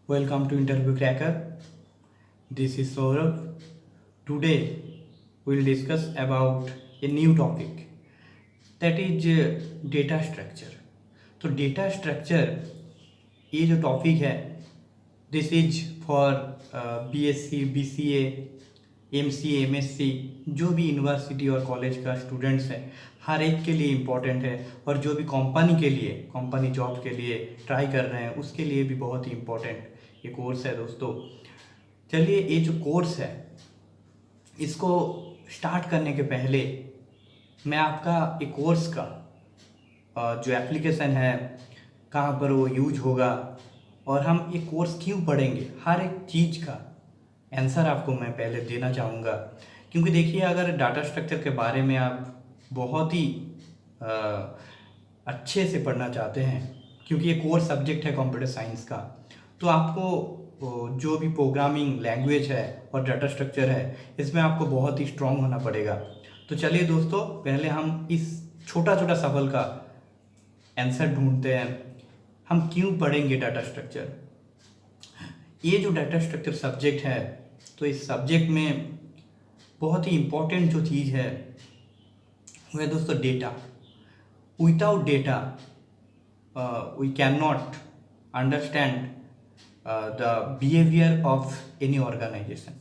Welcome to Interview Cracker. This is Saurabh. Today we'll discuss about a new topic, that is data structure. तो data structure ये जो topic है, this is for BSc, BCA, MCA, MSc, जो भी university और college का students है हर एक के लिए इम्पोर्टेंट है, और जो भी कंपनी के लिए, कंपनी जॉब के लिए ट्राई कर रहे हैं उसके लिए भी बहुत ही इम्पोर्टेंट ये कोर्स है दोस्तों। चलिए, ये जो कोर्स है इसको स्टार्ट करने के पहले मैं आपका एक कोर्स का जो एप्लीकेशन है, कहाँ पर वो यूज होगा और हम ये कोर्स क्यों पढ़ेंगे, हर एक चीज़ का आंसर आपको मैं पहले देना चाहूँगा। क्योंकि देखिए, अगर डाटा स्ट्रक्चर के बारे में आप बहुत ही अच्छे से पढ़ना चाहते हैं, क्योंकि ये कोर सब्जेक्ट है कंप्यूटर साइंस का, तो आपको जो भी प्रोग्रामिंग लैंग्वेज है और डाटा स्ट्रक्चर है इसमें आपको बहुत ही स्ट्रांग होना पड़ेगा। तो चलिए दोस्तों, पहले हम इस छोटा छोटा सवाल का आंसर ढूंढते हैं, हम क्यों पढ़ेंगे डाटा स्ट्रक्चर। ये जो डाटा स्ट्रक्चर सब्जेक्ट है, तो इस सब्जेक्ट में बहुत ही इम्पोर्टेंट जो चीज़ है वो है दोस्तों data. Without data we can not understand the behaviour of any organisation.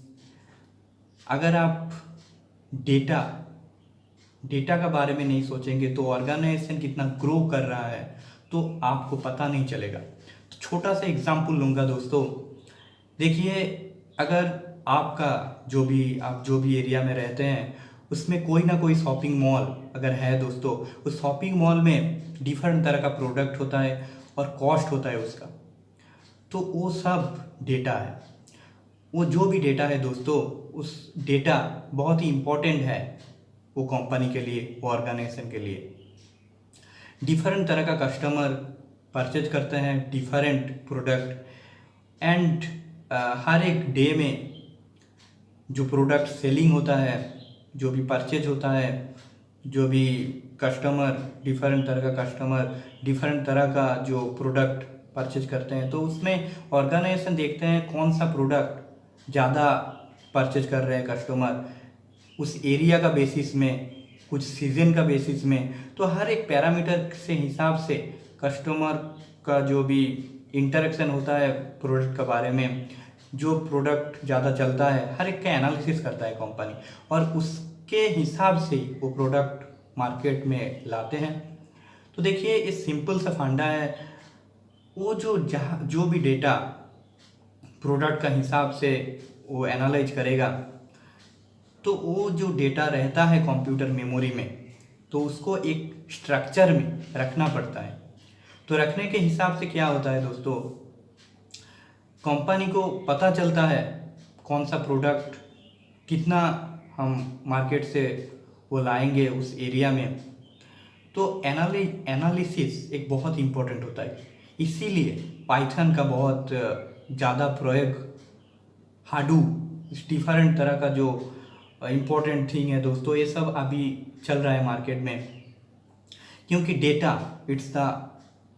अगर आप डेटा का बारे में नहीं सोचेंगे तो ऑर्गेनाइजेशन कितना ग्रो कर रहा है तो आपको पता नहीं चलेगा। तो छोटा सा एग्जांपल लूँगा दोस्तों। देखिए, अगर आपका आप जो भी एरिया में रहते हैं उसमें कोई ना कोई शॉपिंग मॉल अगर है दोस्तों, उस शॉपिंग मॉल में डिफरेंट तरह का प्रोडक्ट होता है और कॉस्ट होता है उसका, तो वो सब डेटा है। वो जो भी डेटा है दोस्तों, उस डेटा बहुत ही इम्पोर्टेंट है वो कंपनी के लिए, वो ऑर्गेनाइजेशन के लिए। डिफरेंट तरह का कस्टमर परचेज करते हैं डिफरेंट प्रोडक्ट, एंड हर एक डे में जो प्रोडक्ट सेलिंग होता है, जो भी परचेज होता है, जो भी कस्टमर, डिफरेंट तरह का कस्टमर डिफरेंट तरह का जो प्रोडक्ट परचेज करते हैं, तो उसमें ऑर्गेनाइजेशन देखते हैं कौन सा प्रोडक्ट ज़्यादा परचेज कर रहे हैं कस्टमर, उस एरिया का बेसिस में, कुछ सीजन का बेसिस में। तो हर एक पैरामीटर से हिसाब से कस्टमर का जो भी इंटरेक्शन होता है प्रोडक्ट के बारे में, जो प्रोडक्ट ज़्यादा चलता है, हर एक का एनालिसिस करता है कंपनी, और उसके हिसाब से वो प्रोडक्ट मार्केट में लाते हैं। तो देखिए, ये सिंपल सा फंडा है। वो जो भी डेटा प्रोडक्ट का हिसाब से वो एनालाइज करेगा, तो वो जो डेटा रहता है कंप्यूटर मेमोरी में, तो उसको एक स्ट्रक्चर में रखना पड़ता है। तो रखने के हिसाब से क्या होता है दोस्तों, कंपनी को पता चलता है कौन सा प्रोडक्ट कितना हम मार्केट से वो लाएंगे उस एरिया में। तो एनालिसिस एक बहुत इम्पोर्टेंट होता है, इसीलिए पाइथन का बहुत ज़्यादा प्रयोग, हाडूप, डिफरेंट तरह का जो इम्पोर्टेंट थिंग है दोस्तों, ये सब अभी चल रहा है मार्केट में। क्योंकि डेटा इट्स द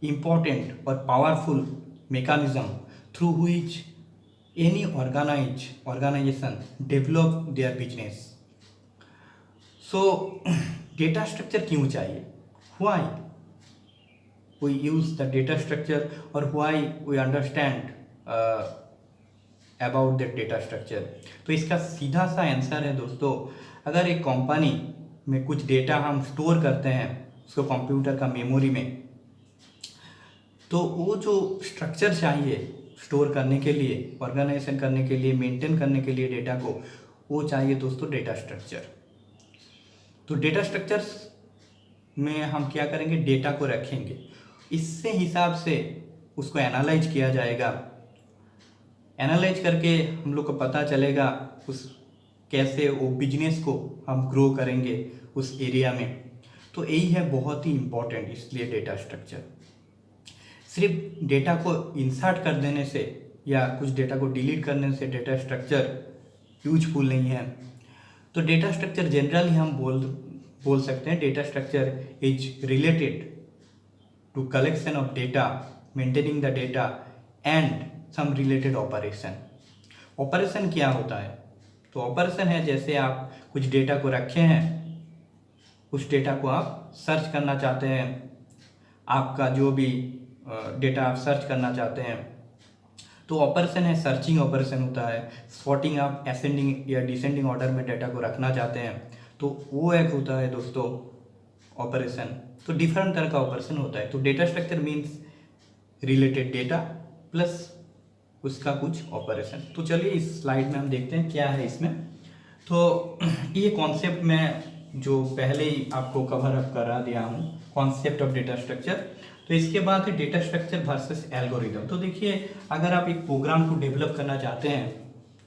इम्पोर्टेंट और powerful mechanism through which any organization develop their business. So data structure क्यों चाहिए, why we use the data structure, or why we understand about the data structure। तो इसका सीधा सा answer है दोस्तों, अगर एक कंपनी में कुछ डेटा हम स्टोर करते हैं उसको कंप्यूटर का मेमोरी में, तो वो जो स्ट्रक्चर चाहिए स्टोर करने के लिए, ऑर्गेनाइजेशन करने के लिए, मेंटेन करने के लिए डेटा को, वो चाहिए दोस्तों डेटा स्ट्रक्चर। तो डेटा स्ट्रक्चर्स में हम क्या करेंगे, डेटा को रखेंगे, इससे हिसाब से उसको एनालाइज किया जाएगा। एनालाइज करके हम लोग को पता चलेगा उस कैसे वो बिजनेस को हम ग्रो करेंगे उस एरिया में। तो यही है बहुत ही इम्पोर्टेंट, इसलिए डेटा स्ट्रक्चर। सिर्फ डेटा को इंसर्ट कर देने से या कुछ डेटा को डिलीट करने से डेटा स्ट्रक्चर यूजफुल नहीं है। तो डेटा स्ट्रक्चर जनरली हम बोल सकते हैं, data structure is related to collection of data, maintaining the data and some related operation. Operation क्या होता है? तो ऑपरेशन है जैसे आप कुछ डेटा को रखे हैं, उस डेटा को आप सर्च करना चाहते हैं, आपका जो भी डेटा आप सर्च करना चाहते हैं, तो ऑपरेशन है सर्चिंग ऑपरेशन होता है। सॉर्टिंग आप असेंडिंग या डिसेंडिंग ऑर्डर में डेटा को रखना चाहते हैं, तो वो एक होता है दोस्तों ऑपरेशन। तो डिफरेंट तरह का ऑपरेशन होता है। तो data structure means related data plus उसका कुछ ऑपरेशन। तो चलिए इस स्लाइड में हम देखते हैं क्या है इसमें। तो ये कॉन्सेप्ट मैं जो पहले ही आपको कवर अप करा दिया हूँ, कॉन्सेप्ट ऑफ डेटा स्ट्रक्चर। तो इसके बाद है डेटा स्ट्रक्चर वर्सेस एल्गोरिदम। तो देखिए, अगर आप एक प्रोग्राम को डेवलप करना चाहते हैं,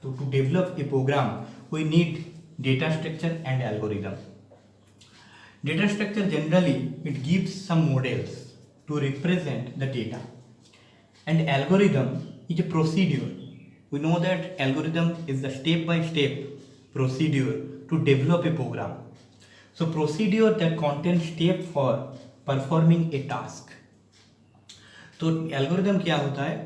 तो to develop a program we need data structure and algorithm. Data structure generally it gives some models to represent the data, and algorithm is a procedure. We know that algorithm is the step-by-step procedure to develop a program. So procedure that contains step for performing a task. तो algorithm क्या होता है?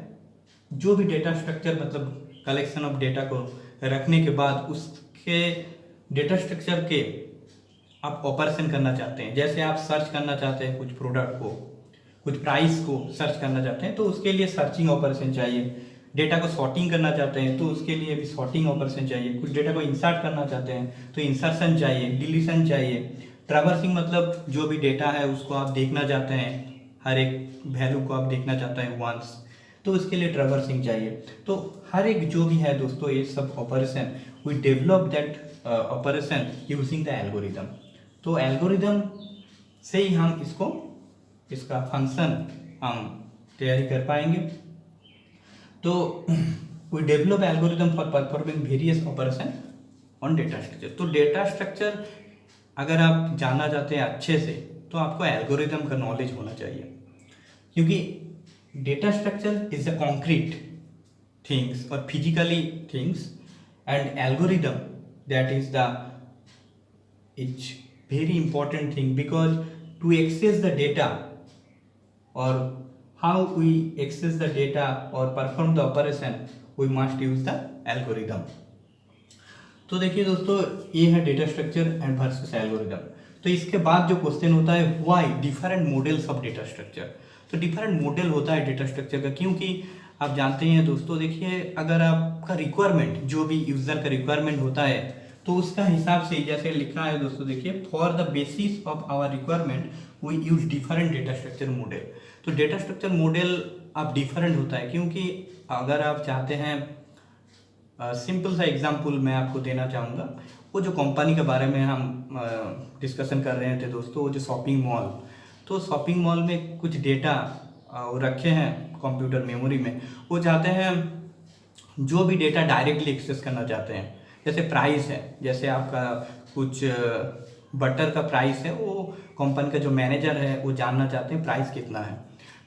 जो भी data structure मतलब collection of data को रखने के बाद उसके डेटा स्ट्रक्चर के आप ऑपरेशन करना चाहते हैं। जैसे आप सर्च करना चाहते हैं कुछ प्रोडक्ट को, कुछ प्राइस को सर्च करना चाहते हैं, तो उसके लिए सर्चिंग ऑपरेशन चाहिए। डेटा को सॉर्टिंग करना चाहते हैं तो उसके लिए भी सॉर्टिंग ऑपरेशन चाहिए। कुछ डेटा को इंसर्ट करना चाहते हैं तो इंसर्शन चाहिए, डिलीशन चाहिए। ट्रैवर्सिंग मतलब जो भी डेटा है उसको आप देखना चाहते हैं, हर एक वैल्यू को आप देखना चाहते हैं वंस, तो उसके लिए ट्रैवर्सिंग चाहिए। तो हर एक जो भी है दोस्तों ये सब operation we develop that operation using the algorithm. तो एल्गोरिदम से ही हम इसका फंक्शन हम तैयारी कर पाएंगे। तो we develop algorithm for performing various operation on data structure. तो डेटा स्ट्रक्चर अगर आप जानना चाहते हैं अच्छे से, तो आपको एल्गोरिदम का नॉलेज होना चाहिए, क्योंकि data structure is the concrete things और physically things, and algorithm that is the is very important thing, because to access the data or how we access the data or perform the operation we must use the algorithm. तो देखिए दोस्तों, ये है data structure and versus algorithm. तो इसके बाद जो question होता है why different models of data structure. तो डिफरेंट मॉडल होता है डेटा स्ट्रक्चर का, क्योंकि आप जानते हैं दोस्तों, देखिए अगर आपका रिक्वायरमेंट जो भी यूजर का रिक्वायरमेंट होता है तो उसका हिसाब से जैसे लिखा है दोस्तों, देखिए for the basis of our requirement we use different data structure model. तो डेटा स्ट्रक्चर मॉडल अब डिफरेंट होता है, क्योंकि अगर आप चाहते हैं सिंपल सा एग्जांपल मैं आपको देना चाहूँगा। वो जो कंपनी के बारे में हम डिस्कशन कर रहे थे दोस्तों, वो जो शॉपिंग मॉल, तो शॉपिंग मॉल में कुछ डेटा रखे हैं कंप्यूटर मेमोरी में। वो चाहते हैं जो भी डेटा डायरेक्टली एक्सेस करना चाहते हैं, जैसे प्राइस है, जैसे आपका कुछ बटर का प्राइस है, वो कंपनी का जो मैनेजर है वो जानना चाहते हैं प्राइस कितना है।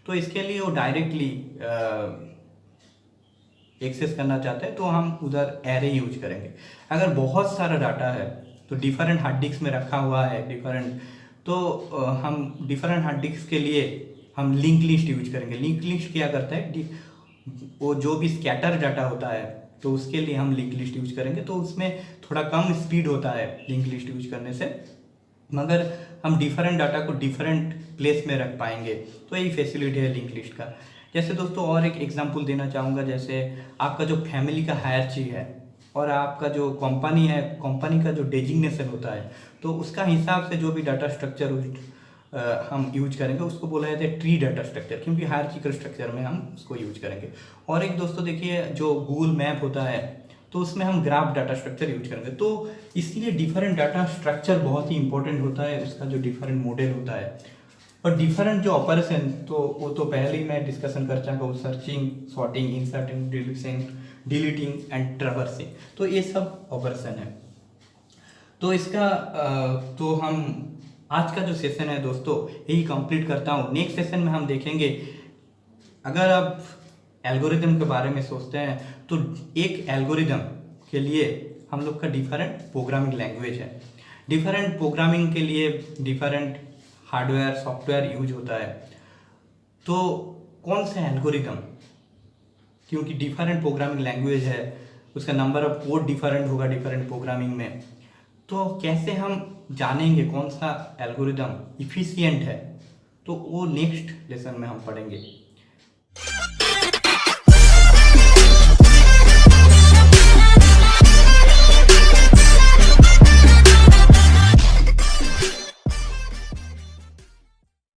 तो इसके लिए वो डायरेक्टली एक्सेस करना चाहते हैं, तो हम उधर एरे यूज करेंगे। अगर बहुत सारा डाटा है तो डिफरेंट हार्ड डिस्क में रखा हुआ है डिफरेंट, तो हम डिफरेंट हार्ड डिस्क के लिए हम लिंक लिस्ट यूज करेंगे। लिंक लिस्ट क्या करता है, वो जो भी स्कैटर डाटा होता है तो उसके लिए हम लिंक लिस्ट यूज करेंगे। तो उसमें थोड़ा कम स्पीड होता है लिंक लिस्ट यूज करने से, मगर हम डिफरेंट डाटा को डिफरेंट प्लेस में रख पाएंगे। तो यही फैसिलिटी है लिंक लिस्ट का। जैसे दोस्तों और एक एग्जांपल देना चाहूँगा, जैसे आपका जो फैमिली का हायरार्ची है और आपका जो कंपनी है, कंपनी का जो डेजिग्नेशन होता है, तो उसका हिसाब से जो भी डाटा स्ट्रक्चर हम यूज करेंगे उसको बोला जाता है ट्री डाटा स्ट्रक्चर, क्योंकि हायरार्चिकल स्ट्रक्चर में हम उसको यूज करेंगे। और एक दोस्तों देखिए जो गूगल मैप होता है तो उसमें हम ग्राफ डाटा स्ट्रक्चर यूज करेंगे। तो इसलिए डिफरेंट डाटा स्ट्रक्चर बहुत ही इंपॉर्टेंट होता है, उसका जो डिफरेंट मॉडल होता है। और डिफरेंट जो ऑपरेशन, तो वो तो पहले ही मैं डिस्कशन कर चुका हूँ, searching, sorting, inserting, deleting and traversing, तो ये सब ऑपरेशन है। तो इसका तो हम आज का जो सेशन है दोस्तों यही कंप्लीट करता हूँ। नेक्स्ट सेशन में हम देखेंगे, अगर आप एल्गोरिदम के बारे में सोचते हैं तो एक एल्गोरिदम के लिए हम लोग का डिफरेंट प्रोग्रामिंग लैंग्वेज है। डिफरेंट प्रोग्रामिंग के लिए डिफरेंट हार्डवेयर सॉफ्टवेयर यूज होता है। तो कौन सा एल्गोरिदम क्योंकि डिफरेंट प्रोग्रामिंग लैंग्वेज है, उसका नंबर ऑफ कोड डिफरेंट होगा डिफरेंट प्रोग्रामिंग में। तो कैसे हम जानेंगे कौन सा एल्गोरिदम इफिशिएंट है, तो वो नेक्स्ट लेसन में हम पढ़ेंगे।